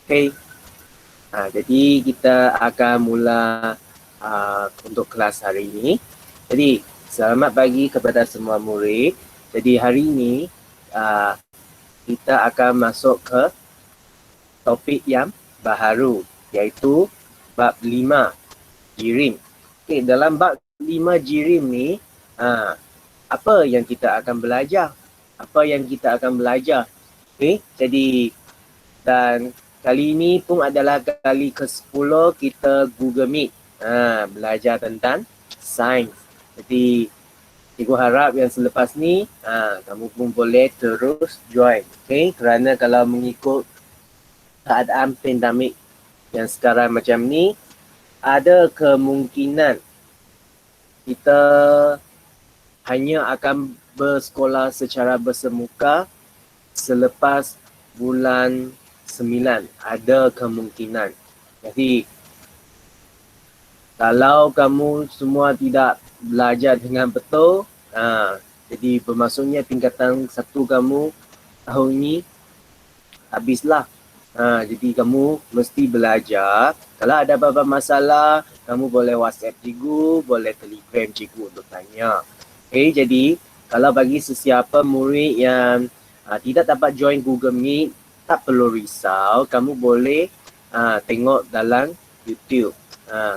Okay. Jadi kita akan mula untuk kelas hari ini. Jadi selamat pagi kepada semua murid. Jadi hari ini kita akan masuk ke topik yang baharu, iaitu bab 5 jirim. Okay, dalam bab 5 jirim ni apa yang kita akan belajar? Okay, jadi dan kali ini pun adalah kali ke-10 kita Google Meet belajar tentang sains. Jadi cikgu harap yang selepas ni kamu pun boleh terus join. Okay? Kerana kalau mengikut keadaan pandemik yang sekarang macam ni, ada kemungkinan kita hanya akan bersekolah secara bersemuka selepas bulan 9, ada kemungkinan. Jadi kalau kamu semua tidak belajar dengan betul, jadi bermaksudnya tingkatan 1 kamu tahun ni habislah. Jadi kamu mesti belajar. Kalau ada apa-apa masalah, kamu boleh WhatsApp cikgu, boleh Telegram cikgu untuk tanya. Okay, jadi kalau bagi sesiapa murid yang tidak dapat join Google Meet, tak perlu risau, kamu boleh tengok dalam YouTube.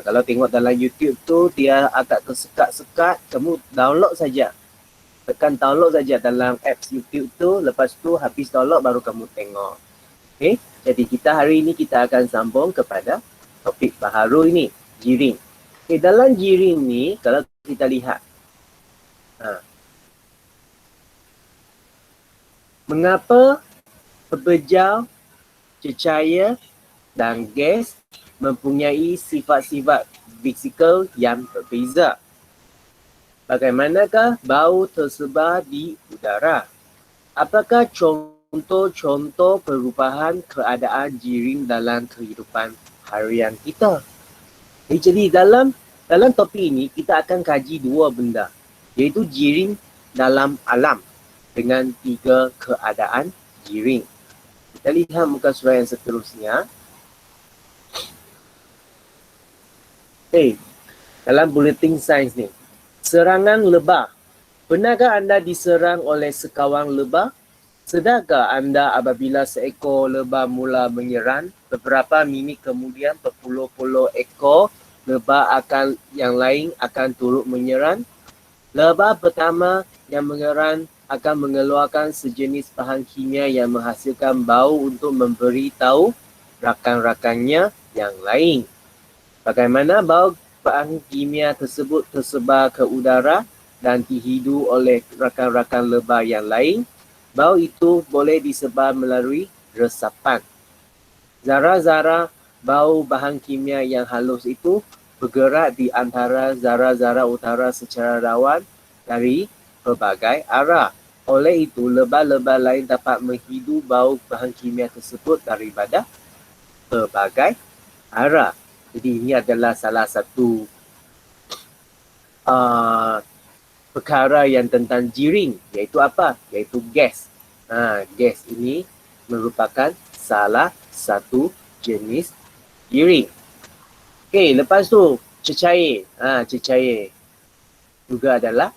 Kalau tengok dalam YouTube tu dia agak tersekat-sekat, kamu download saja. Tekan download saja dalam apps YouTube tu, lepas tu habis download baru kamu tengok. Okay, jadi kita hari ini kita akan sambung kepada topik baharu ini, jirim. Okay, dalam jirim ni kalau kita lihat mengapa pebejal, cecair dan gas mempunyai sifat-sifat fizikal yang berbeza? Bagaimanakah bau tersebar di udara? Apakah contoh-contoh perubahan keadaan jirim dalam kehidupan harian kita? Jadi dalam topik ini kita akan kaji 2 benda, iaitu jirim dalam alam dengan 3 keadaan jirim. Kita lihat muka surat yang seterusnya. Dalam buletin sains ni, serangan lebah. Pernahkah anda diserang oleh sekawang lebah? Sedarkah anda apabila seekor lebah mula menyerang, beberapa minit kemudian berpuluh-puluh ekor lebah yang lain akan turut menyerang? Lebah pertama yang menyerang akan mengeluarkan sejenis bahan kimia yang menghasilkan bau untuk memberitahu rakan-rakannya yang lain. Bagaimana bau bahan kimia tersebut tersebar ke udara dan dihidu oleh rakan-rakan lebah yang lain? Bau itu boleh disebar melalui resapan. Zarah-zarah bau bahan kimia yang halus itu bergerak di antara zarah-zarah utara secara rawan dari pelbagai arah. Oleh itu, lebah-lebah lain dapat menghidu bau bahan kimia tersebut daripada pelbagai arah. Jadi ini adalah salah satu perkara yang tentang jirim, iaitu apa? Iaitu gas. Gas ini merupakan salah satu jenis jirim. Okey, lepas tu cecair. Cecair juga adalah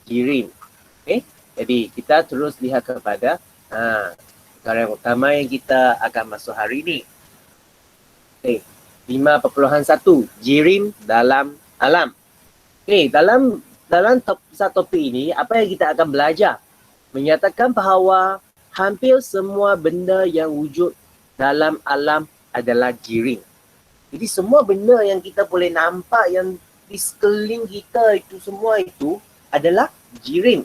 jirim. Okey, jadi kita terus lihat kepada perkara yang utama yang kita akan masuk hari ini. Okey, 5.1 jirim dalam alam. Okey, dalam topik ini apa yang kita akan belajar? Menyatakan bahawa hampir semua benda yang wujud dalam alam adalah jirim. Jadi semua benda yang kita boleh nampak yang di sekeliling kita itu semua itu adalah jirim.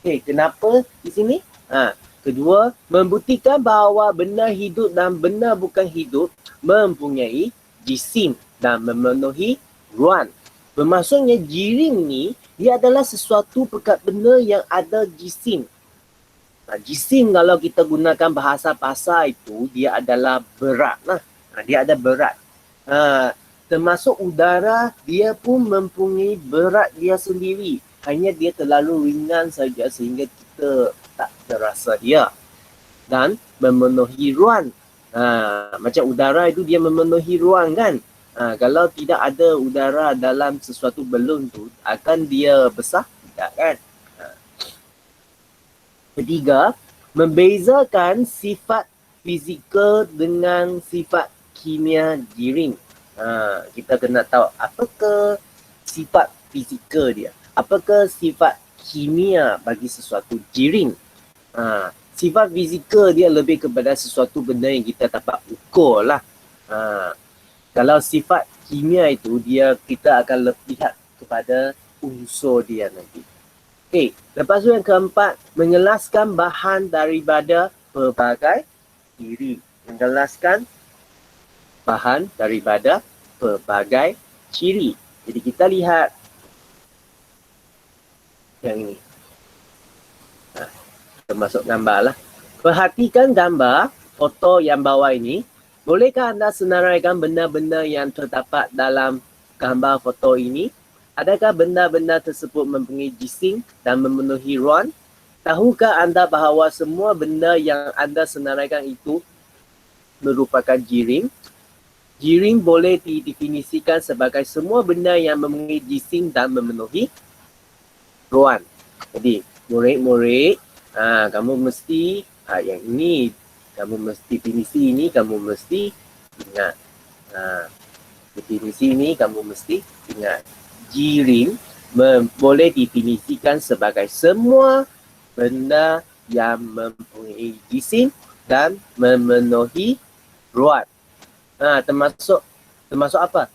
Okey, kenapa di sini? Kedua, membuktikan bahawa benda hidup dan benda bukan hidup mempunyai jisim dan memenuhi ruang. Bermaksudnya jirim ni dia adalah sesuatu perkara benda yang ada jisim. Jisim kalau kita gunakan bahasa pasar itu dia adalah berat. Dia ada berat. Termasuk udara dia pun mempunyai berat dia sendiri. Hanya dia terlalu ringan saja sehingga kita tak terasa dia. Dan memenuhi ruang. Macam udara itu dia memenuhi ruang kan. Kalau tidak ada udara dalam sesuatu balon tu, akan dia besar? Tidak kan. Ketiga, membezakan sifat fizikal dengan sifat kimia jiring. Kita kena tahu apakah sifat fizikal dia, apakah sifat kimia bagi sesuatu jiring. Sifat fizikal dia lebih kepada sesuatu benda yang kita dapat ukur lah. Kalau sifat kimia itu dia kita akan lihat kepada unsur dia nanti. Okey, lepas tu yang keempat, menjelaskan bahan daripada pelbagai ciri. Menjelaskan bahan daripada pelbagai ciri. Jadi kita lihat yang ini. Kita masuk gambar lah. Perhatikan gambar foto yang bawah ini. Bolehkah anda senaraikan benda-benda yang terdapat dalam gambar foto ini? Adakah benda-benda tersebut mempunyai jisim dan memenuhi ruang? Tahukah anda bahawa semua benda yang anda senaraikan itu merupakan jiring? Jiring boleh didefinisikan sebagai semua benda yang mempunyai jisim dan memenuhi ruang. Jadi, murid-murid, kamu mesti yang ini, kamu mesti definisi ini, kamu mesti ingat. Definisi ini kamu mesti ingat. Jiring boleh definisikan sebagai semua benda yang mempunyai jisim dan memenuhi ruang. Termasuk apa?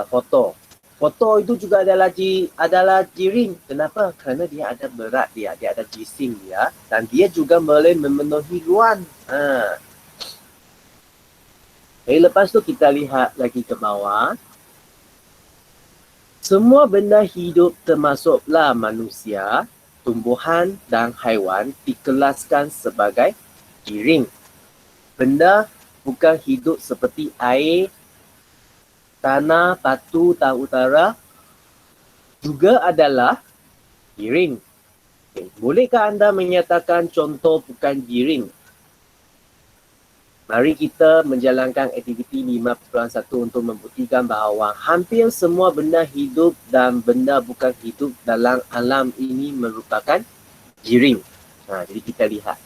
Foto. Foto itu juga adalah jiring. Kenapa? Kerana dia ada berat dia ada jisim dia dan dia juga boleh memenuhi ruang. Lepas tu kita lihat lagi ke bawah. Semua benda hidup termasuklah manusia, tumbuhan dan haiwan dikelaskan sebagai jiring. Benda bukan hidup seperti air, tanah, batu dan udara juga adalah jiring. Bolehkah anda menyatakan contoh bukan jiring? Mari kita menjalankan aktiviti 5.1 untuk membuktikan bahawa hampir semua benda hidup dan benda bukan hidup dalam alam ini merupakan jiring. Jadi kita lihat.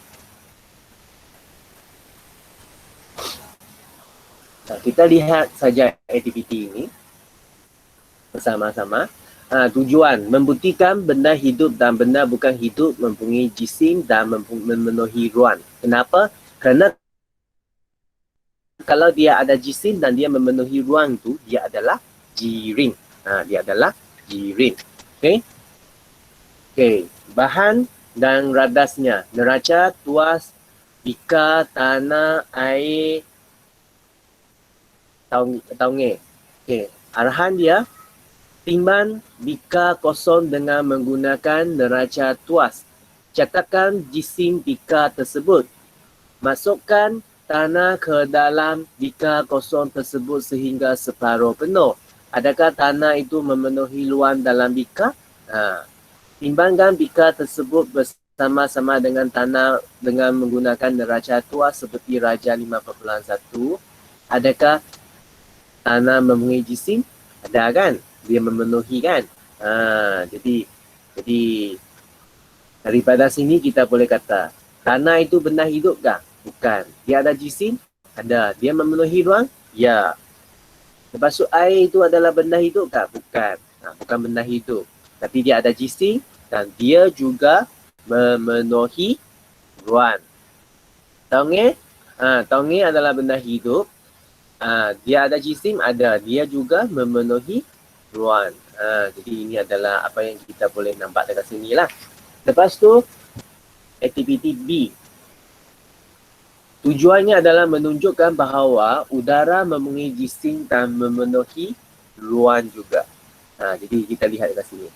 Kita lihat saja aktiviti ini bersama-sama. Tujuan membuktikan benda hidup dan benda bukan hidup mempunyai jisim dan memenuhi ruang. Kenapa? Kerana kalau dia ada jisim dan dia memenuhi ruang tu, dia adalah jiring. Dia adalah jiring. Okey. Bahan dan radasnya. Neraca, tuas, bika, tanah, air, taunge. Okey. Arahan dia, timbang bika kosong dengan menggunakan neraca tuas. Catatkan jisim bika tersebut. Masukkan tanah ke dalam bika kosong tersebut sehingga separuh penuh. Adakah tanah itu memenuhi luang dalam bika? Timbangkan bika tersebut bersama-sama dengan tanah dengan menggunakan neraca tuas seperti Raja 5.1. Adakah tanah memenuhi jisim? Ada kan? Dia memenuhi kan? Jadi daripada sini kita boleh kata tanah itu benda hidup kah? Bukan. Dia ada jisim? Ada. Dia memenuhi ruang? Ya. Lepas tu air itu adalah benda hidup kah? Bukan. Bukan benda hidup. Tapi dia ada jisim dan dia juga memenuhi ruang. Taunge? Taunge adalah benda hidup. Dia ada jisim? Ada. Dia juga memenuhi ruang. Jadi ini adalah apa yang kita boleh nampak dekat sini lah. Lepas tu, aktiviti B. Tujuannya adalah menunjukkan bahawa udara mempunyai jisim dan memenuhi ruang juga. Jadi kita lihat dekat sini.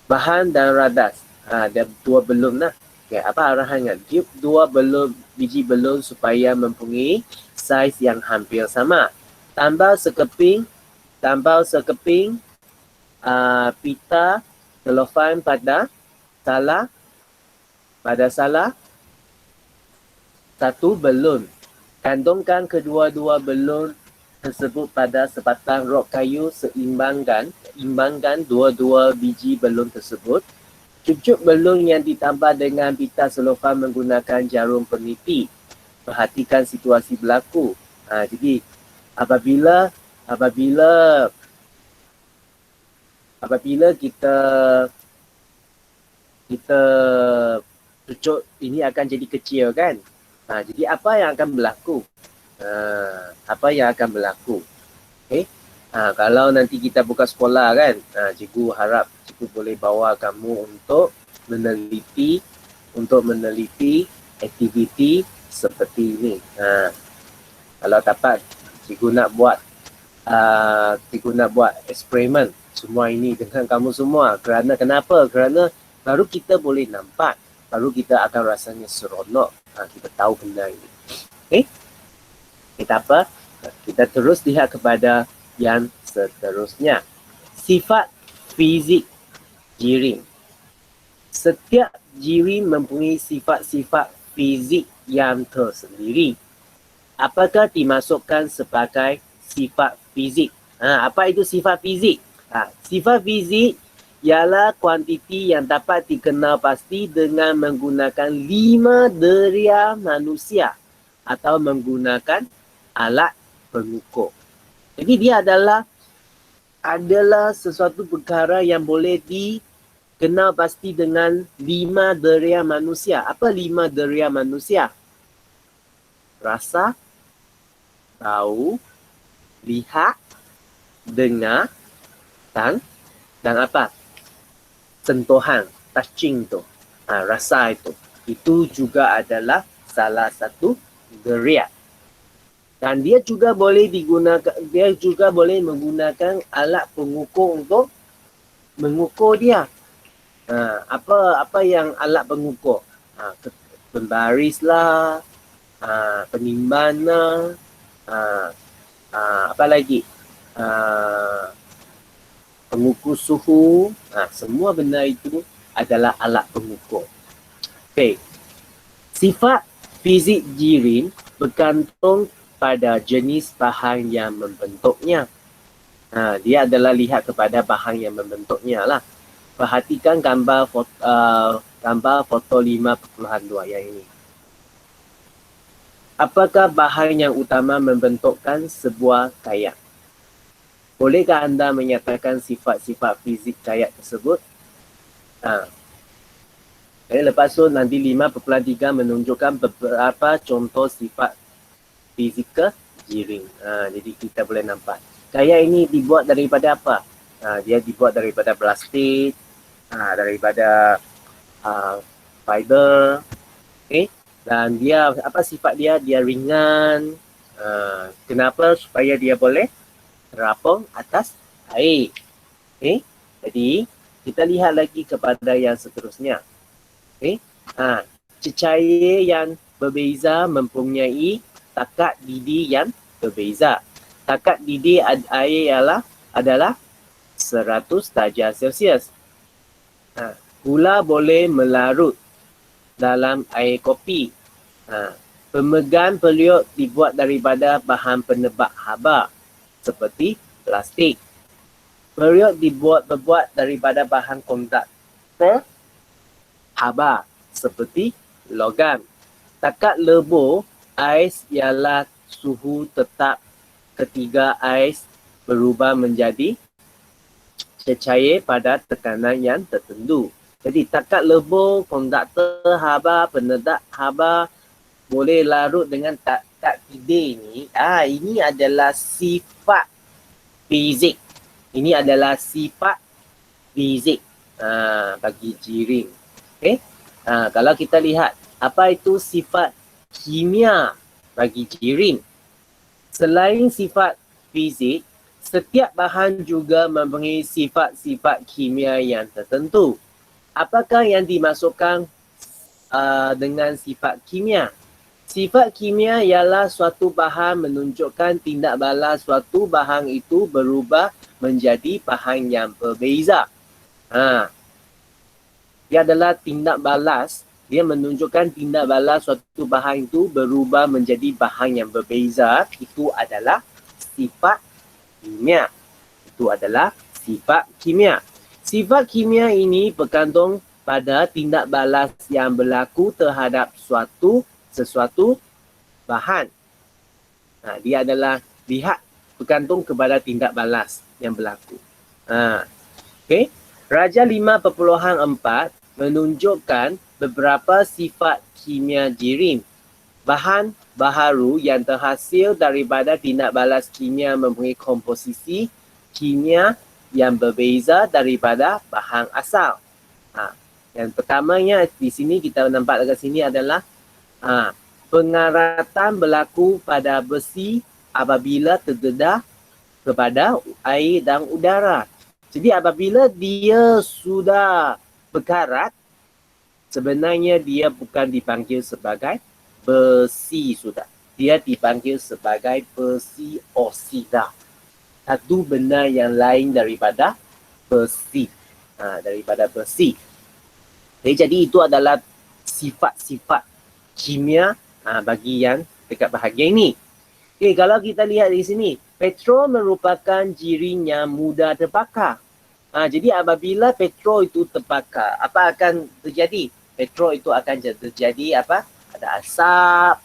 Bahan dan radas. Ada dua belum lah. Okay, apa arahannya? Tiup dua biji belum supaya mempunyai saiz yang hampir sama. Tambal sekeping pita celofan pada salah satu belon. Gantungkan kedua-dua belon tersebut pada sebatang rod kayu imbangkan dua-dua biji belon tersebut. Cucuk belon yang ditambah dengan pita selofan menggunakan jarum peniti. Perhatikan situasi berlaku. Jadi apabila kita cucuk ini akan jadi kecil kan. Jadi apa yang akan berlaku? Okay. Kalau nanti kita buka sekolah kan, cikgu harap cikgu boleh bawa kamu untuk meneliti aktiviti seperti ini. Kalau dapat cikgu nak buat eksperimen semua ini dengan kamu semua. Kenapa? Kerana baru kita boleh nampak, baru kita akan rasanya seronok. Kita tahu benda ini. Okay? Kita apa? Kita terus lihat kepada yang seterusnya. Sifat fizik jirim. Setiap jirim mempunyai sifat-sifat fizik yang tersendiri. Apakah dimasukkan sebagai sifat fizik? Apa itu sifat fizik? Sifat fizik ialah kuantiti yang dapat dikenal pasti dengan menggunakan 5 deria manusia atau menggunakan alat pengukur. Jadi dia adalah sesuatu perkara yang boleh dikenal pasti dengan 5 deria manusia. Apa 5 deria manusia? Rasa, tahu, lihat, dengar, dan apa? Sentuhan, touching tu. Rasa itu. Itu juga adalah salah satu deria. Dan dia juga boleh menggunakan alat pengukur untuk mengukur dia. Apa yang alat pengukur? Pembaris lah, penimban lah, apa lagi? Pengukur suhu, semua benda itu adalah alat pengukur. Okay. Sifat fizik jirim bergantung pada jenis bahan yang membentuknya. Dia adalah lihat kepada bahan yang membentuknya lah. Perhatikan gambar foto 5.2 yang ini. Apakah bahan yang utama membentukkan sebuah kayak? Bolehkah anda menyatakan sifat-sifat fizik kayak tersebut? Lepas tu nanti 5.3 menunjukkan beberapa contoh sifat fizikal jirim. Jadi kita boleh nampak. Kayak ini dibuat daripada apa? Dia dibuat daripada plastik, daripada fiber. Okay? Dan dia apa sifat dia? Dia ringan. Kenapa? Supaya dia boleh terapung atas air. Okay? Jadi kita lihat lagi kepada yang seterusnya. Okay? Cecair yang berbeza mempunyai takat didih yang berbeza. Takat didih air adalah 100 darjah Celsius. Gula boleh melarut dalam air kopi. Pemegang periuk dibuat daripada bahan penebak haba seperti plastik. Periuk terbuat daripada bahan konduktor haba seperti logam. Takat lebur ais ialah suhu tetap ketika ais berubah menjadi cecair pada tekanan yang tertentu. Jadi takat lebur, konduktor haba, penedak haba boleh larut dengan takat didih ni. Ini adalah sifat fizik. Ini adalah sifat fizik bagi jirim. Okay? Kalau kita lihat apa itu sifat kimia bagi jirim. Selain sifat fizik, setiap bahan juga mempunyai sifat-sifat kimia yang tertentu. Apakah yang dimasukkan dengan sifat kimia? Sifat kimia ialah suatu bahan menunjukkan tindak balas suatu bahan itu berubah menjadi bahan yang berbeza. Dia adalah tindak balas dia menunjukkan tindak balas suatu bahan itu berubah menjadi bahan yang berbeza. Itu adalah sifat kimia. Itu adalah sifat kimia. Sifat kimia ini bergantung pada tindak balas yang berlaku terhadap sesuatu bahan. Dia adalah bergantung kepada tindak balas yang berlaku. Okay. Raja 5.4 menunjukkan beberapa sifat kimia jirim. Bahan baharu yang terhasil daripada tindak balas kimia mempunyai komposisi kimia yang berbeza daripada bahan asal. Yang pertamanya di sini kita nampak dekat sini adalah pengaratan berlaku pada besi apabila terdedah kepada air dan udara. Jadi apabila dia sudah berkarat, sebenarnya dia bukan dipanggil sebagai besi sudah. Dia dipanggil sebagai besi oksida. Satu benda yang lain daripada besi. Jadi itu adalah sifat-sifat kimia bagi yang dekat bahagian ini. Okay, kalau kita lihat di sini, petrol merupakan jiring yang mudah terbakar. Jadi apabila petrol itu terbakar, apa akan terjadi? Petrol itu akan terjadi apa? Ada asap,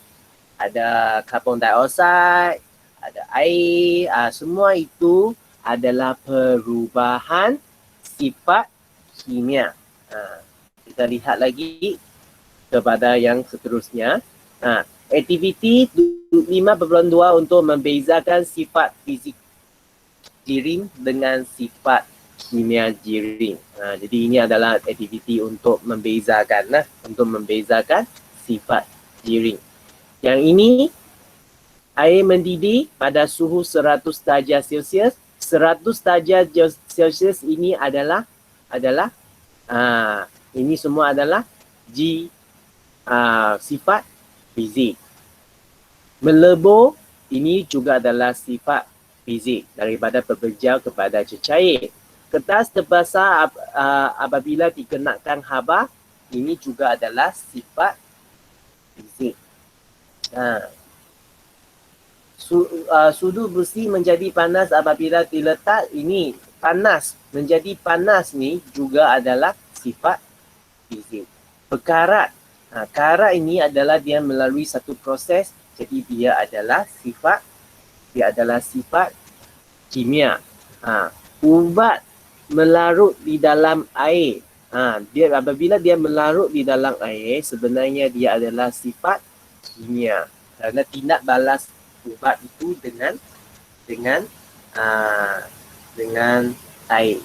ada karbon dioksida, ada air. Semua itu adalah perubahan sifat kimia. Kita lihat lagi kepada yang seterusnya. Aktiviti 5.2 untuk membezakan sifat fizik jiring dengan sifat kimia jiring. Jadi ini adalah aktiviti untuk membezakan sifat jiring. Yang ini air mendidih pada suhu 100 darjah Celsius. 100 darjah Celsius ini adalah ini semua adalah sifat fizik. Melebur ini juga adalah sifat fizik daripada berbejau kepada cecair. Kertas terbasar apabila dikenakan haba, ini juga adalah sifat fizik. Sudu besi menjadi panas apabila diletak, ini panas. Menjadi panas ni juga adalah sifat fizik. Berkarat. Karat ini adalah dia melalui satu proses, jadi dia adalah sifat kimia. Ubat melarut di dalam air. Apabila dia melarut di dalam air, sebenarnya dia adalah sifat kimia. Kerana tindak balas ubat itu dengan air.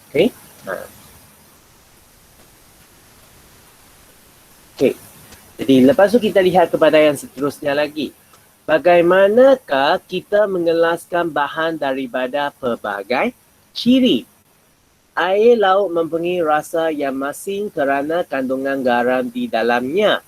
Okey. Okey. Jadi lepas tu kita lihat kepada yang seterusnya lagi. Bagaimanakah kita mengelaskan bahan daripada pelbagai ciri? Air laut mempunyai rasa yang masin kerana kandungan garam di dalamnya.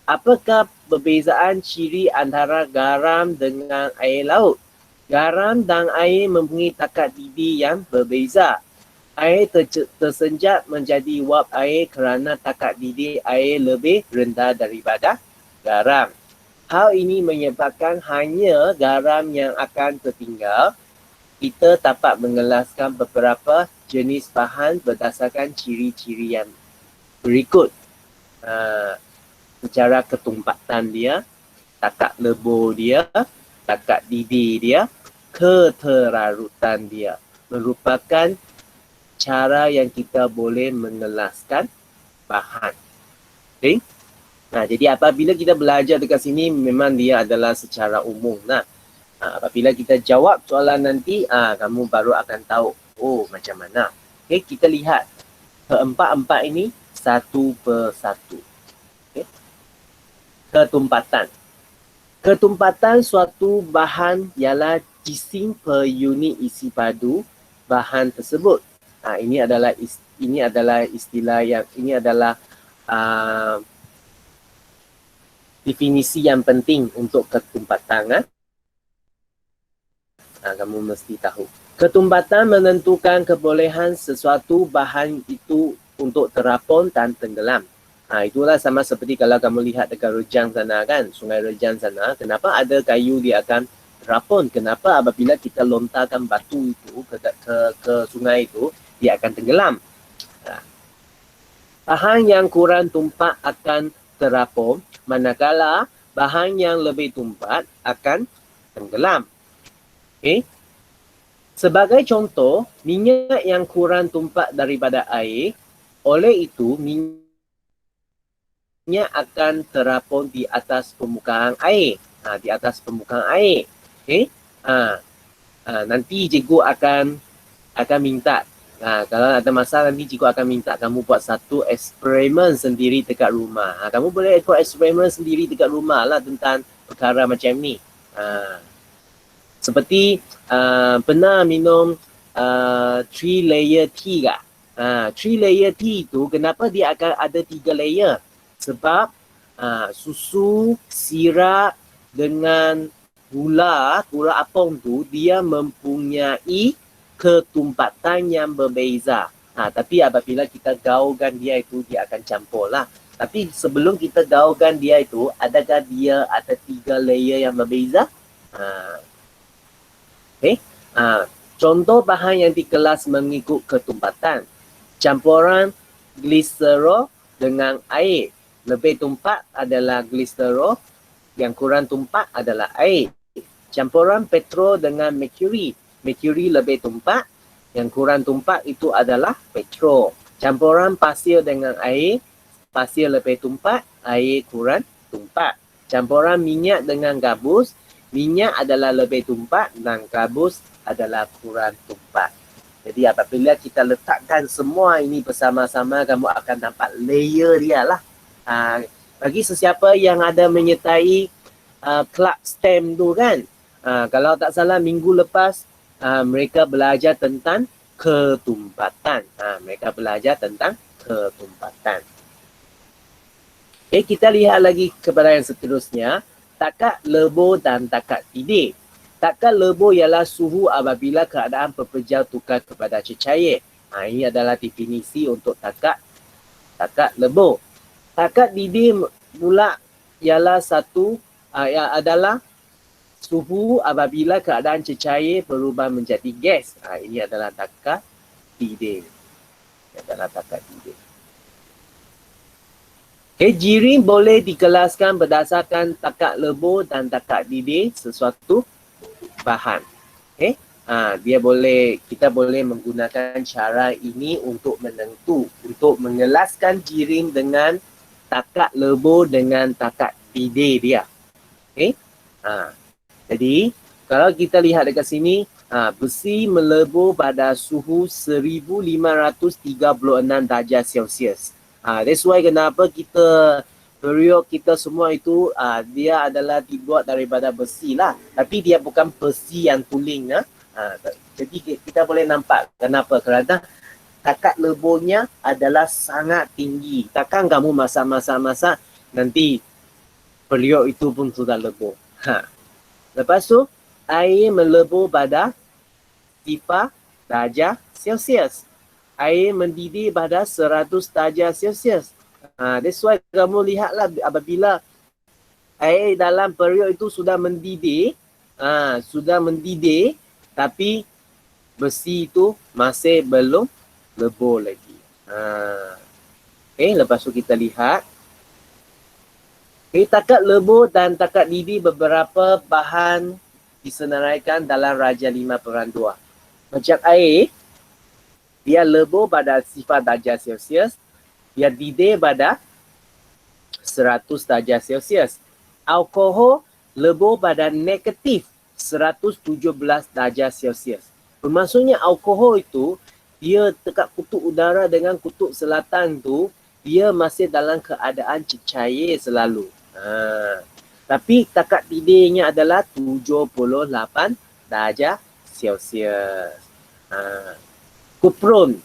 Apakah perbezaan ciri antara garam dengan air laut? Garam dan air mempunyai takat didih yang berbeza. Air tersenjat menjadi wap air kerana takat didih air lebih rendah daripada garam. Hal ini menyebabkan hanya garam yang akan tertinggal. Kita dapat mengelaskan beberapa jenis bahan berdasarkan ciri-ciri yang berikut. Secara ketumpatan dia, takat lebur dia, takat didih dia, keterarutan dia. Merupakan cara yang kita boleh mengelaskan bahan. Okay? Jadi apabila kita belajar dekat sini, memang dia adalah secara umum. Apabila kita jawab soalan nanti, kamu baru akan tahu, macam mana. Okay, kita lihat keempat-empat ini satu persatu. Okay. Ketumpatan suatu bahan ialah jisim per unit isi padu bahan tersebut. Ini adalah istilah yang definisi yang penting untuk ketumpatan. Kamu mesti tahu. Ketumpatan menentukan kebolehan sesuatu bahan itu untuk terapung dan tenggelam. Itulah sama seperti kalau kamu lihat dekat Rejang sana kan, Sungai Rejang sana, kenapa ada kayu dia akan terapun? Kenapa apabila kita lontarkan batu itu ke sungai itu, dia akan tenggelam. Bahan yang kurang tumpat akan terapung, manakala bahan yang lebih tumpat akan tenggelam. Okay? Sebagai contoh, minyak yang kurang tumpat daripada air, oleh itu minyak akan terapung di atas permukaan air. Di atas permukaan air. Okay? Nanti cikgu akan minta, kalau ada masalah nanti cikgu akan minta kamu buat satu eksperimen sendiri dekat rumah. Kamu boleh buat eksperimen sendiri dekat rumah lah tentang perkara macam ni. Seperti pernah minum 3 layer tea kah? 3 layer tea tu kenapa dia akan ada 3 layer? Sebab susu, sirap dengan gula apung tu dia mempunyai ketumpatan yang berbeza. Tapi apabila kita gaulkan dia itu, dia akan campur lah. Tapi sebelum kita gaulkan dia itu, adakah dia ada 3 layer yang berbeza? Contoh bahan yang dikelas mengikut ketumpatan. Campuran gliserol dengan air. Lebih tumpat adalah gliserol, yang kurang tumpat adalah air. Campuran petrol dengan merkuri. Merkuri lebih tumpat, yang kurang tumpat itu adalah petrol. Campuran pasir dengan air, pasir lebih tumpat, air kurang tumpat. Campuran minyak dengan gabus, minyak adalah lebih tumpat dan gabus adalah kurang tumpat. Jadi apabila kita letakkan semua ini bersama-sama, kamu akan nampak layer dia lah. Bagi sesiapa yang ada menyertai club STEM tu kan, kalau tak salah minggu lepas mereka belajar tentang ketumpatan. Mereka belajar tentang ketumpatan. Kita lihat lagi kepada yang seterusnya. Takat lebur dan takat tidih. Takat lebur ialah suhu apabila keadaan pepejal tukar kepada cecair. Ini adalah definisi untuk takat lebur. Takat didih pula ialah adalah suhu apabila keadaan cecair berubah menjadi gas. Ini adalah takat didih. Jiring boleh dikelaskan berdasarkan takat lebur dan takat didih sesuatu bahan. Kita boleh menggunakan cara ini untuk mengelaskan jiring dengan takat lebur dengan takat didih dia. Jadi kalau kita lihat dekat sini, besi melebur pada suhu 1536 darjah Celsius. That's why kenapa periuk kita semua itu dia adalah dibuat daripada besi lah. Tapi dia bukan besi yang tuling. Jadi kita boleh nampak kenapa. Kerana takat leburnya adalah sangat tinggi. Takkan kamu masak nanti periuk itu pun sudah lebur. Lepas tu air melebur pada 0 darjah Celsius. Air mendidih pada 100 darjah Celsius. That's why kamu lihatlah apabila air dalam periuk itu sudah mendidih, tapi besi itu masih belum lebur lagi. Lepas tu kita lihat. Takat lebur dan takat didih beberapa bahan disenaraikan dalam Raja 5/2. Macam air, dia lebur pada 0 darjah Celsius, dia didih pada 100 darjah Celsius. Alkohol lebur pada negatif 117 darjah Celsius. Bermaksudnya alkohol itu, dia dekat kutub utara dengan kutub selatan tu, dia masih dalam keadaan cecair selalu. Tapi takat didihnya adalah 78 darjah Celsius. Kupron,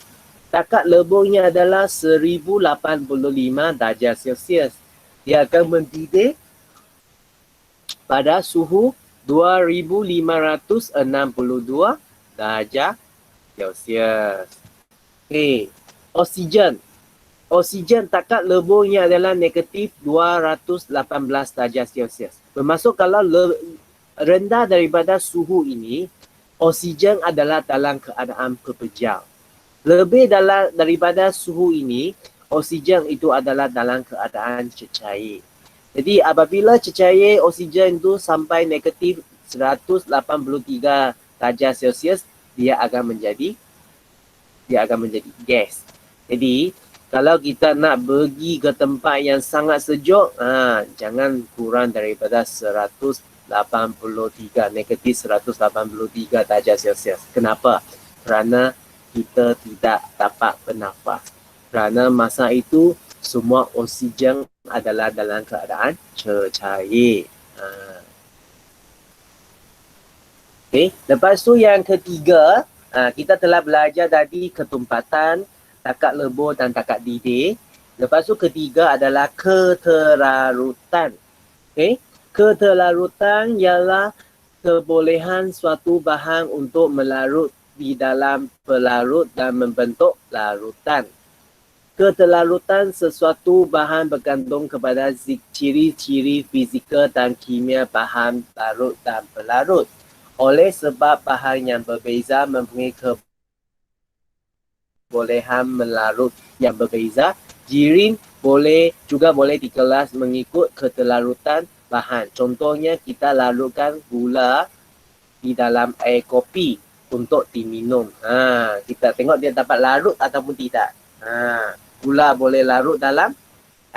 takat leburnya adalah 1085 darjah Celsius. Dia akan mendidih pada suhu 2562 darjah Celsius. Oksigen. Oksigen takat leburnya adalah negatif 218 darjah Celsius. Bermaksud kalau rendah daripada suhu ini, oksigen adalah dalam keadaan pepejal. Lebih daripada suhu ini, oksigen itu adalah dalam keadaan cecair. Jadi apabila cecair oksigen itu sampai negatif 183 darjah Celsius, dia akan menjadi gas. Jadi kalau kita nak pergi ke tempat yang sangat sejuk, jangan kurang daripada 183, negatif 183 darjah Celsius. Kenapa? Kerana kita tidak dapat bernafas. Kerana masa itu semua oksigen adalah dalam keadaan cecair. Okay. Lepas tu yang ketiga, kita telah belajar tadi ketumpatan, takat lebur dan takat didih. Lepas tu ketiga adalah keterarutan. Okay. Keterarutan ialah kebolehan suatu bahan untuk melarut di dalam pelarut dan membentuk larutan. Keterarutan sesuatu bahan bergantung kepada ciri-ciri fizikal dan kimia bahan larut dan pelarut. Oleh sebab bahan yang berbeza mempunyai kebolehan melarut yang berbeza, jirim juga boleh dikelas mengikut keterarutan bahan. Contohnya kita larutkan gula di dalam air kopi untuk diminum. Kita tengok dia dapat larut ataupun tidak. Gula boleh larut dalam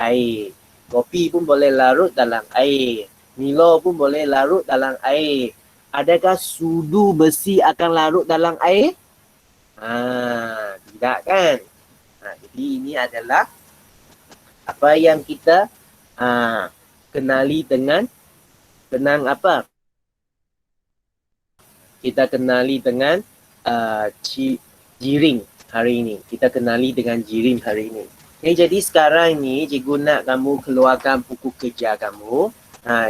air. Kopi pun boleh larut dalam air. Milo pun boleh larut dalam air. Adakah sudu besi akan larut dalam air? Tidak kan? Jadi ini adalah apa yang kita kenali dengan kita kenali dengan jiring hari ini. Kita kenali dengan jiring hari ini. Jadi sekarang ni cikgu nak kamu keluarkan buku kerja kamu.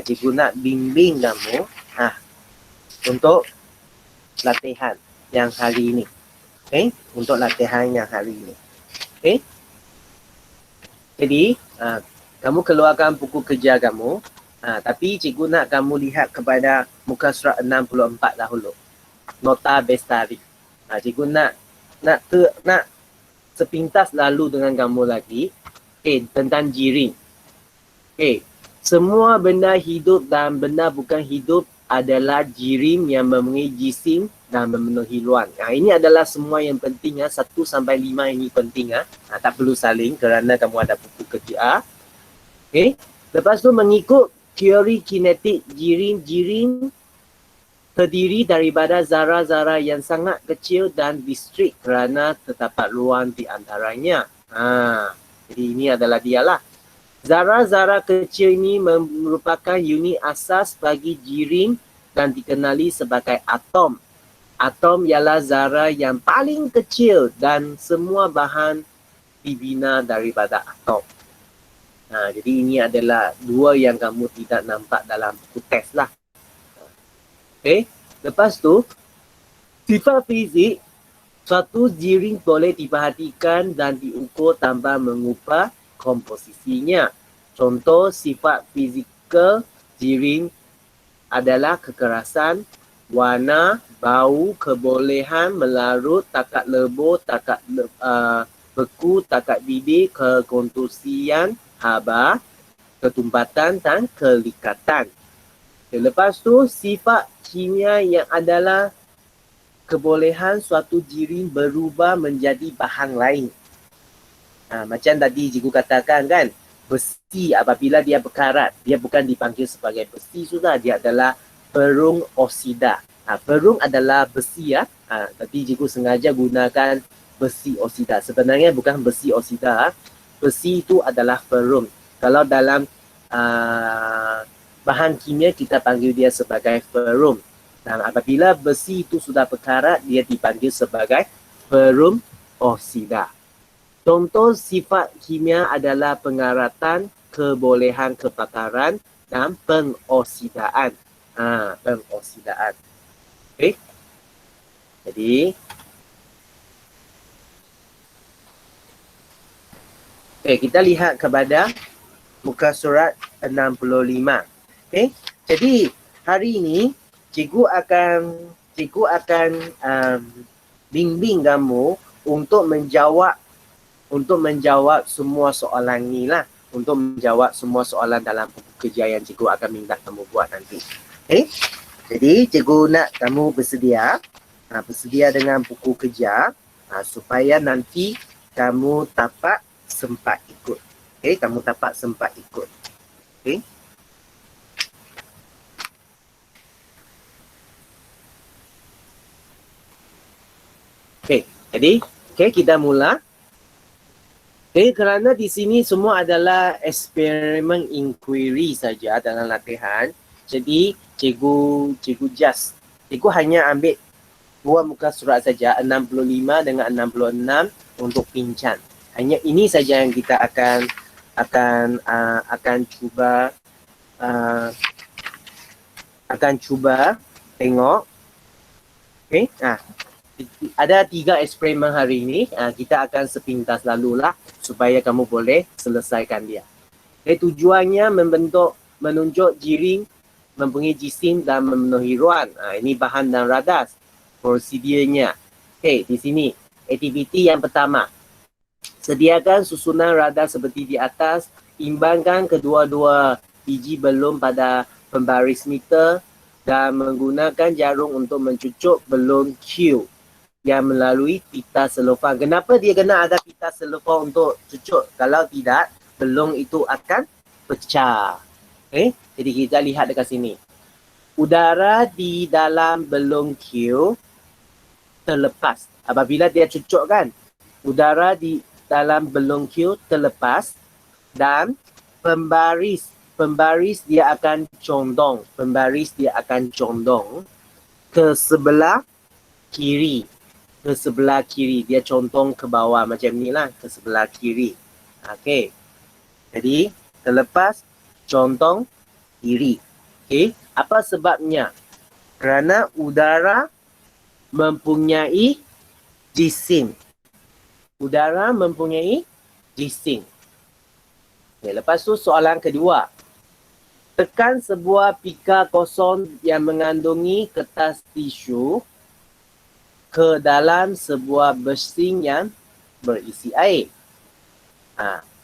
Cikgu nak bimbing kamu untuk latihan yang hari ini. Okay? Untuk latihan yang hari ini. Okay? Jadi, kamu keluarkan buku kerja kamu. Tapi cikgu nak kamu lihat kepada muka surat 64 dahulu. Nota Bestari. Cikgu nak sepintas lalu dengan kamu lagi. Okay, tentang jiring. Okay. Semua benda hidup dan benda bukan hidup adalah jirim yang mempunyai jisim dan memenuhi ruang. Ini adalah semua yang penting. 1 sampai 5 ini penting. Tak perlu saling kerana kamu ada buku kerja. Okay. Lepas tu mengikut teori kinetik jirim terdiri daripada zarah-zarah yang sangat kecil dan distrik kerana terdapat ruang di antaranya. Jadi ini adalah dialah. Zarah-zarah kecil ini merupakan unit asas bagi jirim dan dikenali sebagai atom. Atom ialah zarah yang paling kecil dan semua bahan dibina daripada atom. Jadi ini adalah dua yang kamu tidak nampak dalam buku test lah. Okay. Lepas tu, sifat fizik, suatu jirim boleh diperhatikan dan diukur tanpa mengubah komposisinya. Contoh sifat fizikal jirim adalah kekerasan, warna, bau, kebolehan melarut, takat lebur, takat beku, takat didih, kekontusian, haba, ketumpatan dan kelikatan. Lepas tu sifat kimia yang adalah kebolehan suatu jirim berubah menjadi bahan lain. Macam tadi cikgu katakan kan, besi apabila dia berkarat, dia bukan dipanggil sebagai besi sudah, dia adalah perung oksida. Perung adalah besi ya. Tapi cikgu sengaja gunakan besi oksida. Sebenarnya bukan besi oksida. Besi itu adalah perung. Kalau dalam bahan kimia kita panggil dia sebagai perung. Dan apabila besi itu sudah berkarat, dia dipanggil sebagai perung oksida. Contoh sifat kimia adalah pengaratan, kebolehan kebakaran dan pengoksidaan. Pengoksidaan. Okey. Jadi Okey, kita lihat kepada muka surat 65. Okey. Jadi hari ini cikgu akan bimbing kamu untuk menjawab semua soalan ni lah. Untuk menjawab semua soalan dalam buku kerja yang cikgu akan minta kamu buat nanti. Okay? Jadi cikgu nak kamu bersedia. Bersedia dengan buku kerja supaya nanti kamu dapat sempat ikut. Okay? Kamu dapat sempat ikut. Okay? Okay. Jadi kita mula. Kerana di sini semua adalah eksperimen inquiry saja dalam latihan. Jadi cikgu hanya ambil dua muka surat saja, 65 dengan 66 untuk pincan. Hanya ini saja yang kita akan cuba tengok. Okay? Ada 3 eksperimen hari ini. Kita akan sepintas lalulah supaya kamu boleh selesaikan dia. Tujuannya menunjuk jiring, mempunyai jisim dan memenuhi ruang. Ini bahan dan radas. Prosedurnya. Di sini aktiviti yang pertama. Sediakan susunan radas seperti di atas. Imbangkan kedua-dua biji belum pada pembaris meter dan menggunakan jarum untuk mencucuk belum Q yang melalui pita selofan. Kenapa dia kena ada pita selofan untuk cucuk? Kalau tidak, belum itu akan pecah. Jadi kita lihat dekat sini. Udara di dalam belum Q terlepas. Apabila dia cucuk kan, udara di dalam belum Q terlepas dan pembaris dia akan condong. Pembaris dia akan condong ke sebelah kiri. Ke sebelah kiri. Dia condong ke bawah macam ni lah. Ke sebelah kiri. Okey. Jadi, terlepas, condong kiri. Okey. Apa sebabnya? Kerana udara mempunyai jisim. Udara mempunyai jisim. Okay, lepas tu soalan kedua. Tekan sebuah pika kosong yang mengandungi kertas tisu ke dalam sebuah besing yang berisi air.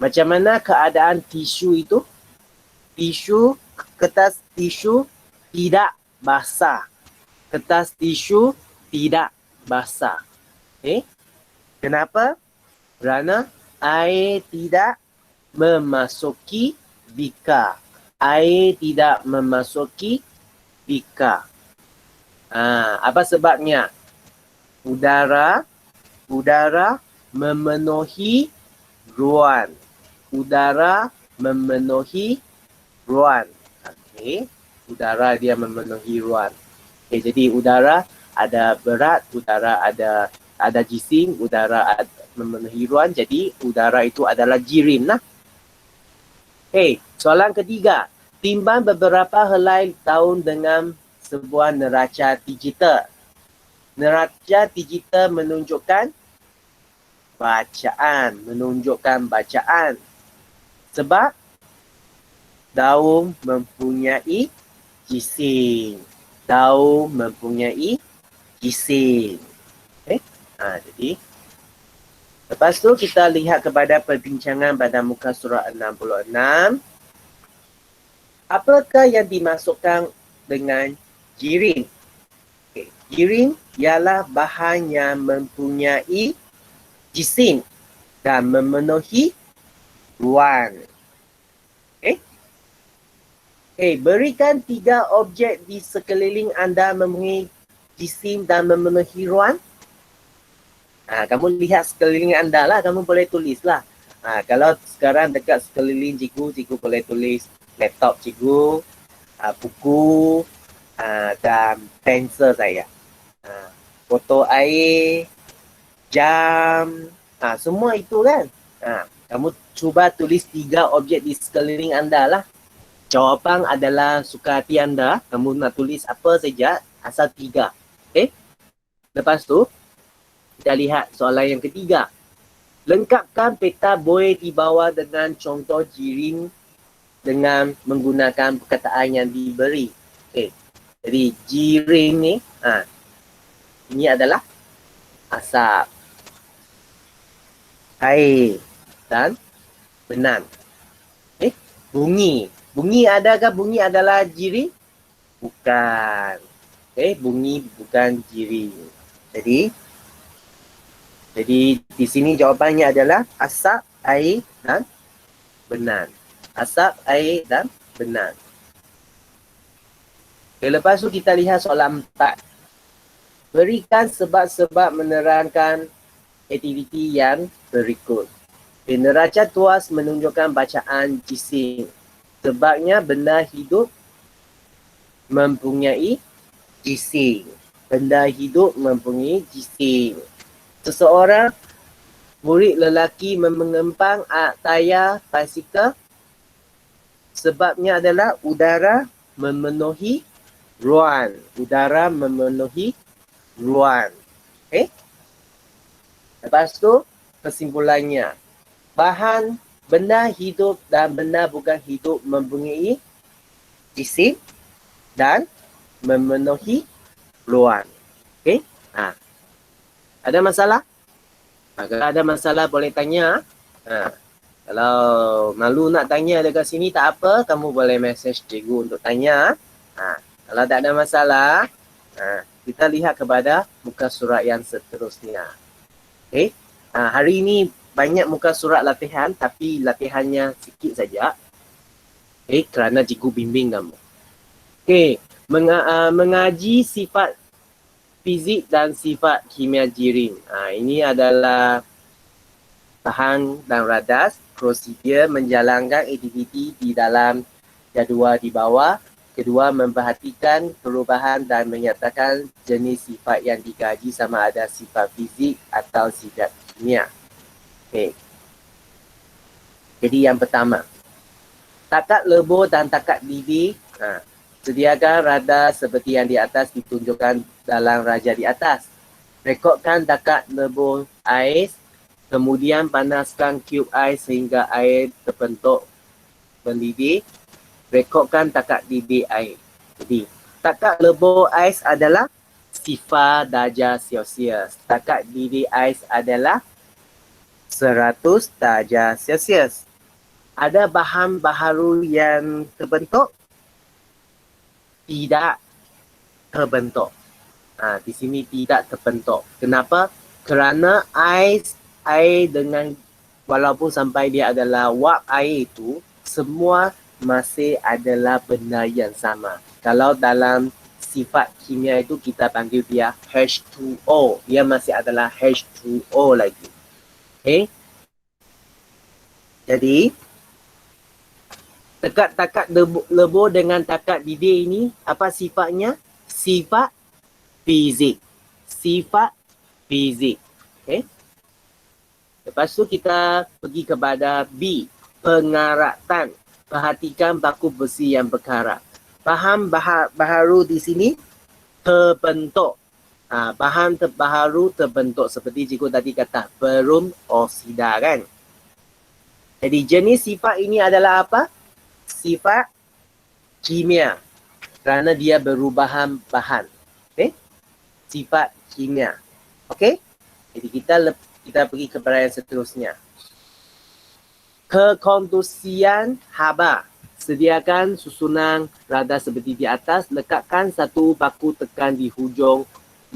Macam mana keadaan tisu itu? Kertas tisu tidak basah. Kertas tisu tidak basah. Kenapa? Kerana air tidak memasuki bika. Air tidak memasuki bika. Apa sebabnya? Udara memenuhi ruang. Udara memenuhi ruang. Udara dia memenuhi ruang. Jadi udara ada berat, udara ada jisim, udara memenuhi ruang. Jadi udara itu adalah jirim lah. Soalan ketiga. Timbang beberapa helai tahun dengan sebuah neraca digital. Neraca digital menunjukkan bacaan. Sebab daun mempunyai jisim. Jadi lepas tu kita lihat kepada perbincangan pada muka surat 66. Apakah yang dimasukkan dengan jiring? Jiring ialah bahan yang mempunyai jisim dan memenuhi ruang. Berikan 3 objek di sekeliling anda mempunyai jisim dan memenuhi ruang. Kamu lihat sekeliling anda lah, kamu boleh tulis lah. Kalau sekarang dekat sekeliling cikgu boleh tulis laptop cikgu, buku dan pensel saya. Botol air, jam, semua itu kan. Kamu cuba tulis 3 objek di sekeliling anda lah. Jawapan adalah suka hati anda. Kamu nak tulis apa saja, asal 3. Lepas tu, kita lihat soalan yang ketiga. Lengkapkan peta boleh dibawa dengan contoh jiring dengan menggunakan perkataan yang diberi. Okey. Jadi jiring ni, ini adalah asap, air dan benang. Bunyi. Bunyi adakah bunyi adalah jiring? Bukan. Bunyi bukan jiring. Jadi di sini jawapannya adalah asap, air dan benang. Asap, air dan benang. Okay, lepas tu kita lihat soalan 4. Berikan sebab-sebab menerangkan aktiviti yang berikut. Okay, neraca tuas menunjukkan bacaan jisim. Sebabnya benda hidup mempunyai jisim. Benda hidup mempunyai jisim. Seseorang murid lelaki mengempang tayar basikal. Sebabnya adalah udara memenuhi ruang. Udara memenuhi ruang. Lepas tu kesimpulannya. Bahan benda hidup dan benda bukan hidup mempunyai jisim dan memenuhi ruang. Ada masalah? Kalau ada masalah boleh tanya. Kalau malu nak tanya dekat sini tak apa, kamu boleh message cikgu untuk tanya. Kalau tak ada masalah, kita lihat kepada muka surat yang seterusnya. Hari ini banyak muka surat latihan tapi latihannya sikit saja. Kerana cikgu bimbing kamu. Mengaji sifat fizik dan sifat kimia jiring. Ini adalah bahan dan radas, prosedur menjalankan aktiviti di dalam jadual di bawah. Kedua, memperhatikan perubahan dan menyatakan jenis sifat yang dikaji sama ada sifat fizik atau sifat kimia. Jadi yang pertama, takat lebur dan takat didih. Sediakan radas seperti yang di atas ditunjukkan dalam raja di atas. Rekodkan takat lebur ais, kemudian panaskan cube ais sehingga air terbentuk mendidih. Rekodkan takat didih air. Jadi, takat lebur ais adalah 0 darjah Celsius. Takat didih ais adalah 100 darjah Celsius. Ada bahan baharu yang terbentuk? Tidak terbentuk. Di sini tidak terbentuk. Kenapa? Kerana air dengan walaupun sampai dia adalah wap air itu, semua masih adalah benda yang sama. Kalau dalam sifat kimia itu kita panggil dia H2O. Dia masih adalah H2O lagi. Jadi, takat lebur dengan takat didih ini, apa sifatnya? Sifat fizik. Sifat fizik. Lepas tu kita pergi kepada B. Pengaratan. Perhatikan baku besi yang berkarat. Bahan baharu di sini terbentuk. Bahan baharu terbentuk seperti cikgu tadi kata, perum oksida kan. Jadi jenis sifat ini adalah apa? Sifat kimia. Kerana dia berubahan bahan. Sifat kimia. Jadi kita pergi kepada yang seterusnya. Kekondusian haba. Sediakan susunan radas seperti di atas. Lekatkan satu baku tekan di hujung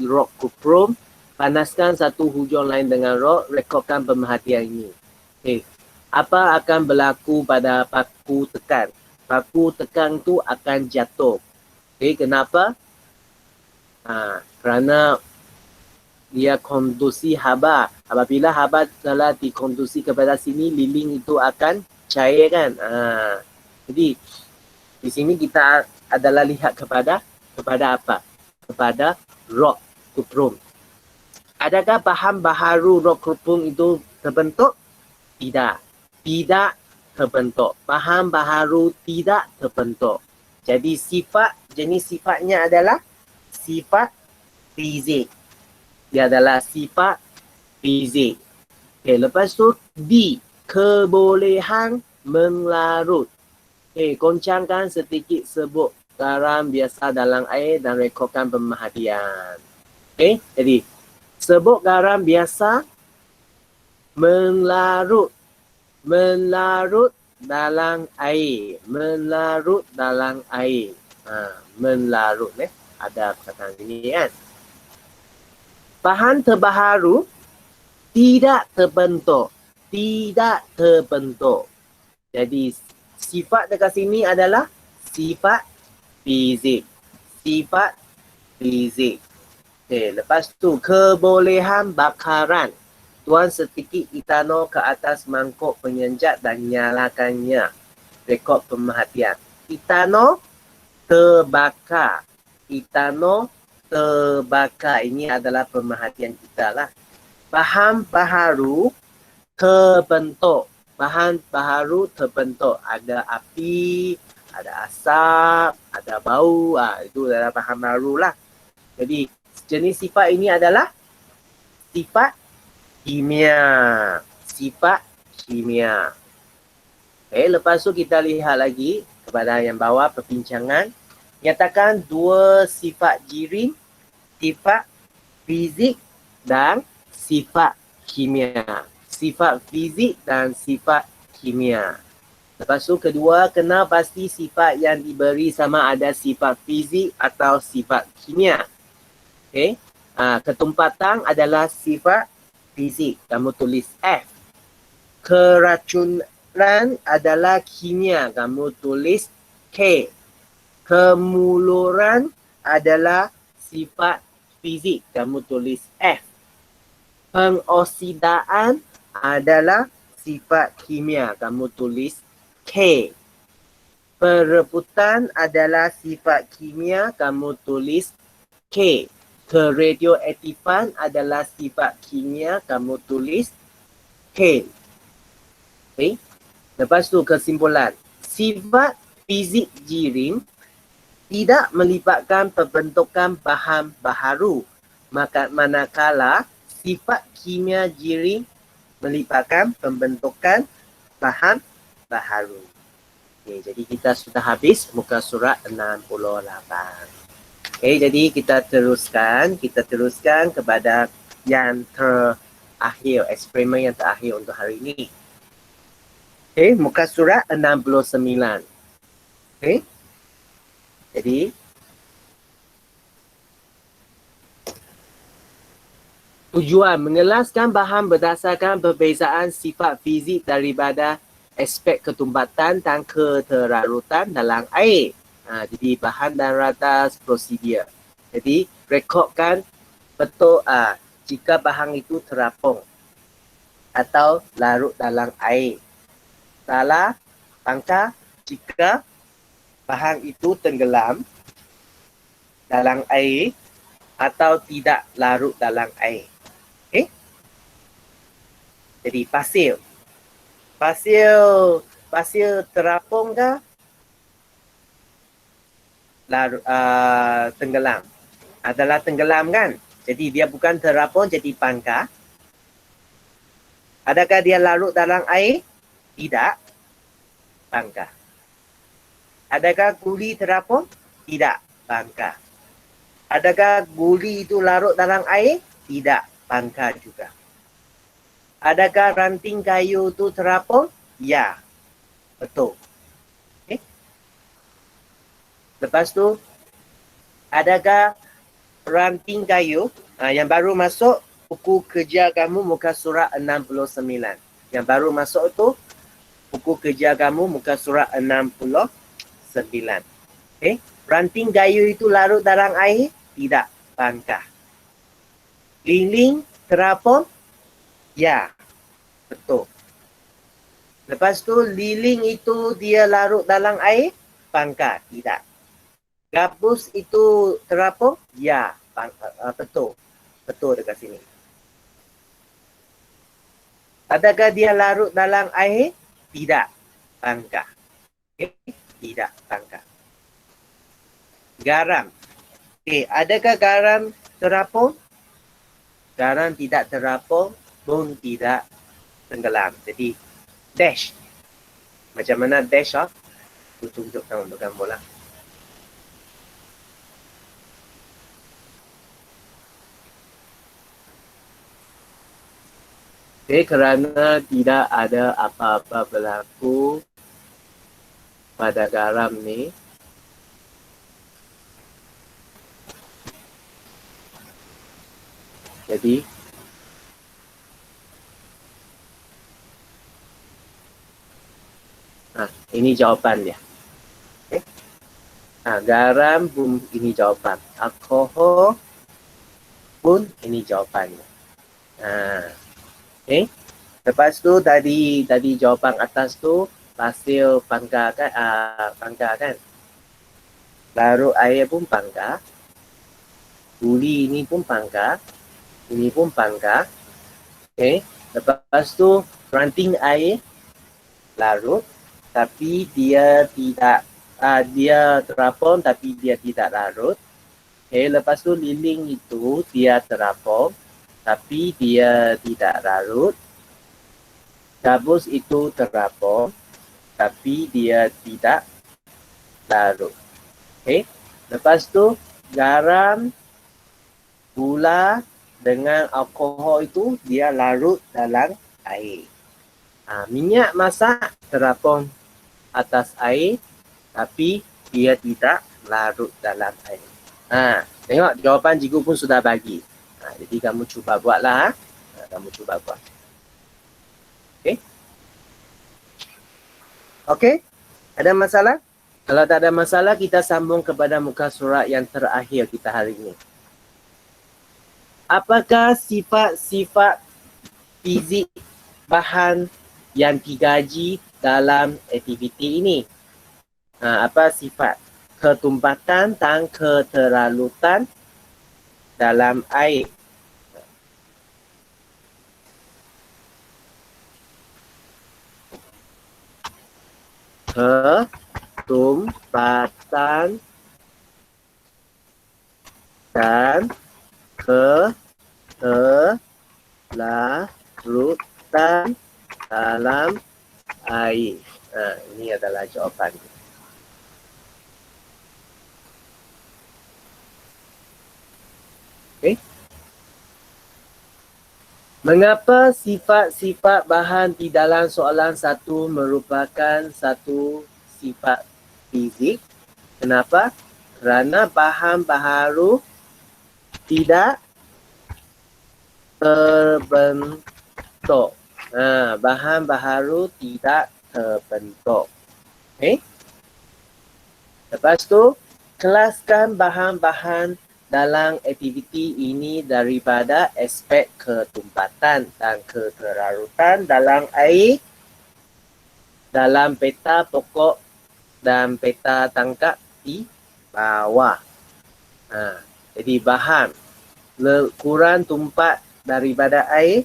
rod kuprum. Panaskan satu hujung lain dengan rod. Rekodkan pemerhatian ini. Apa akan berlaku pada baku tekan? Baku tekan tu akan jatuh. Kenapa? Kerana dia kondusi haba. Apabila haba telah dikondusi kepada sini, lilin itu akan cair kan. Jadi di sini kita adalah lihat kepada apa? Kepada rod kuprum. Adakah bahan baharu rod kuprum itu terbentuk? Tidak. Tidak terbentuk. Bahan baharu tidak terbentuk. Jadi jenis sifatnya adalah sifat fizik. Dia adalah sifat fizik. Okay, lepas tu D, kebolehan melarut. Okay, goncangkan sedikit serbuk garam biasa dalam air dan rekodkan pemerhatian. Okay, jadi serbuk garam biasa melarut, melarut dalam air, melarut dalam air. Melarut ada perkataan ini kan. Bahan terbaharu tidak terbentuk, tidak terbentuk. Jadi sifat dekat sini adalah sifat fizik, sifat fizik. Okay, lepas tu kebolehan bakaran. Tuang sedikit etanol ke atas mangkuk penyenjat dan nyalakannya. Rekod pemerhatian. Etanol terbakar. Etanol terbakar. Ini adalah pemerhatian kita lah. Bahan baharu terbentuk. Bahan baharu terbentuk. Ada api, ada asap, ada bau. Itu adalah bahan baru lah. Jadi jenis sifat ini adalah sifat kimia. Sifat kimia. Okay, lepas tu kita lihat lagi kepada yang bawah perbincangan. Nyatakan dua sifat jirim, sifat fizik dan sifat kimia. Sifat fizik dan sifat kimia. Lepas tu kedua, kenal pasti sifat yang diberi sama ada sifat fizik atau sifat kimia. Okay. Ketumpatan adalah sifat fizik. Kamu tulis F. Keracunan adalah kimia. Kamu tulis K. Kemuluran adalah sifat fizik. Kamu tulis F. Pengoksidaan adalah sifat kimia. Kamu tulis K. Perebutan adalah sifat kimia. Kamu tulis K. Keradioaktifan adalah sifat kimia. Kamu tulis K. Okay. Lepas tu kesimpulan. Sifat fizik jirim tidak melibatkan pembentukan bahan baharu. Manakala sifat kimia jirim melibatkan pembentukan bahan baharu. Okay, jadi kita sudah habis muka surat 68. Okay, jadi kita teruskan kepada yang terakhir, eksperimen yang terakhir untuk hari ini. Okay, muka surat 69. Okay, jadi tujuan mengelaskan bahan berdasarkan perbezaan sifat fizik daripada aspek ketumbatan dan keterarutan dalam air. Jadi bahan dan ratas prosedur. Jadi rekodkan betul jika bahan itu terapung atau larut dalam air. Salah pangkal jika bahan itu tenggelam dalam air atau tidak larut dalam air. Okay? Jadi pasir. Pasir terapung ke? Tenggelam. Adalah tenggelam kan? Jadi dia bukan terapung, jadi pangkal. Adakah dia larut dalam air? Tidak. Pangkal. Adakah guli terapung? Tidak. Pangkal. Adakah guli itu larut dalam air? Tidak. Pangkal juga. Adakah ranting kayu itu terapung? Ya. Betul. Okay. Lepas tu, adakah ranting kayu yang baru masuk buku kerja kamu muka surat 69. Yang baru masuk tu buku kerja kamu muka surat 69. Okay. Ranting kayu itu larut dalam air? Tidak. Pangkal. Lilin terapung? Ya. Betul. Lepas tu lilin itu dia larut dalam air? Pangkal? Tidak. Gabus itu terapung? Ya. Betul. Betul dekat sini. Adakah dia larut dalam air? Tidak. Pangkal. Okay. Tidak. Pangkal. Garam. Okay. Adakah garam terapung? Garam tidak terapung pun tidak tenggelam. Jadi dash. Macam mana dash ah? Aku tunjukkan untuk gambar lah. Okay, kerana tidak ada apa-apa berlaku pada garam ni, jadi ini jawapan dia. Okay. Garam pun ini jawapan. Alkohol pun ini jawapannya. Okay. Lepas tu tadi jawapan atas tu pasir panggar kan, panggar kan. Larut air pun panggar. Guli ini pun panggar. Ini pun panggar. Okay. Lepas tu ranting air larut tapi dia tidak dia terapung tapi dia tidak larut. Okay. Lepas tu lilin itu dia terapung tapi dia tidak larut. Gabus itu terapung tapi dia tidak larut. Okay. Lepas tu garam, gula dengan alkohol itu dia larut dalam air. Minyak masak terapung atas air tapi dia tidak larut dalam air. Tengok jawapan cikgu pun sudah bagi. Jadi kamu cuba buatlah. Kamu cuba buat. Okey? Okey? Ada masalah? Kalau tak ada masalah, kita sambung kepada muka surat yang terakhir kita hari ini. Apakah sifat-sifat fizik bahan yang digaji dalam aktiviti ini? Apa sifat? Ketumpatan dan keteralutan dalam air. Ketumpatan dan keteralutan dalam air. Ini adalah jawapan. Okay. Mengapa sifat-sifat bahan di dalam soalan 1 merupakan satu sifat fizik? Kenapa? Kerana bahan baharu tidak terbentuk. Bahan baharu tidak terbentuk. Okay. Lepas tu, kelaskan bahan-bahan dalam aktiviti ini daripada aspek ketumpatan dan keteralutan dalam air dalam peta pokok dan peta tangkap di bawah. Jadi bahan kurang tumpat daripada air.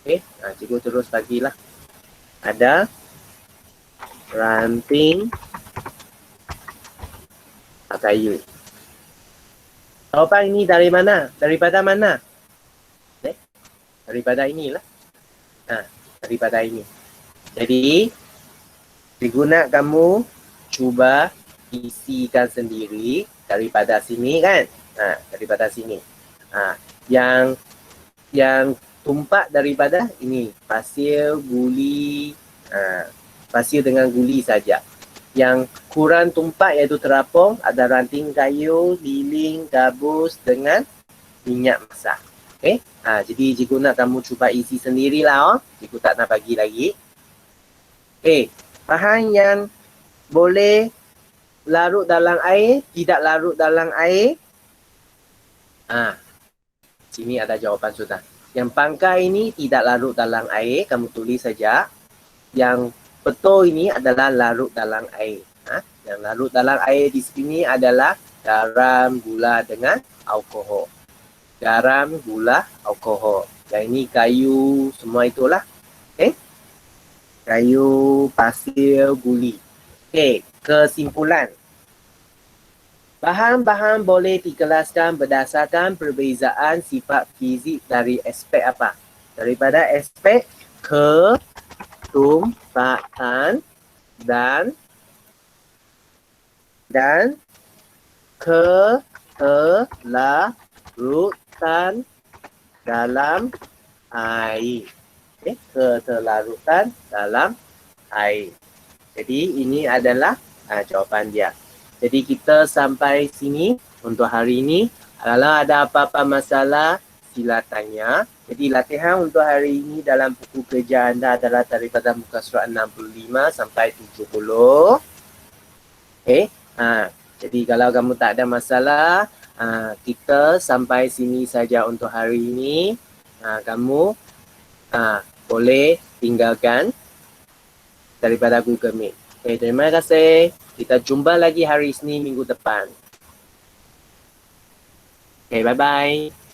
Okay. Cikgu terus bagilah. Ada ranting kayu. Jawapan ini dari mana? Daripada mana? Daripada inilah. Daripada ini. Jadi, digunakan kamu cuba isikan sendiri daripada sini kan? Daripada sini. Yang tumpat daripada ini. Pasir, guli. Pasir dengan guli saja. Yang kurang tumpat iaitu terapung, ada ranting kayu, lilin, gabus dengan minyak masak. Okay? Jadi cikgu nak kamu cuba isi sendirilah. Cikgu tak nak bagi lagi. Okay. Bahan yang boleh larut dalam air, tidak larut dalam air. Sini ada jawapan sudah. Yang pangkai ini tidak larut dalam air, kamu tulis saja. Yang betul ini adalah larut dalam air. Yang larut dalam air di sini adalah garam, gula dengan alkohol. Garam, gula, alkohol. Yang ini kayu, semua itulah. Okay. Kayu, pasir, guli. Okay. Kesimpulan. Bahan-bahan boleh dikelaskan berdasarkan perbezaan sifat fizik dari aspek apa? Daripada aspek ketumpaan dan keterlarutan dalam air. Okay? Keterlarutan dalam air. Jadi ini adalah jawapan dia. Jadi kita sampai sini untuk hari ini. Kalau ada apa-apa masalah, sila tanya. Jadi latihan untuk hari ini dalam buku kerja anda adalah daripada muka surat 65 sampai 70. Okay. Jadi kalau kamu tak ada masalah, kita sampai sini saja untuk hari ini. Kamu boleh tinggalkan daripada Google Meet. Okay, terima kasih. Kita jumpa lagi hari Isnin minggu depan. Okay, bye-bye.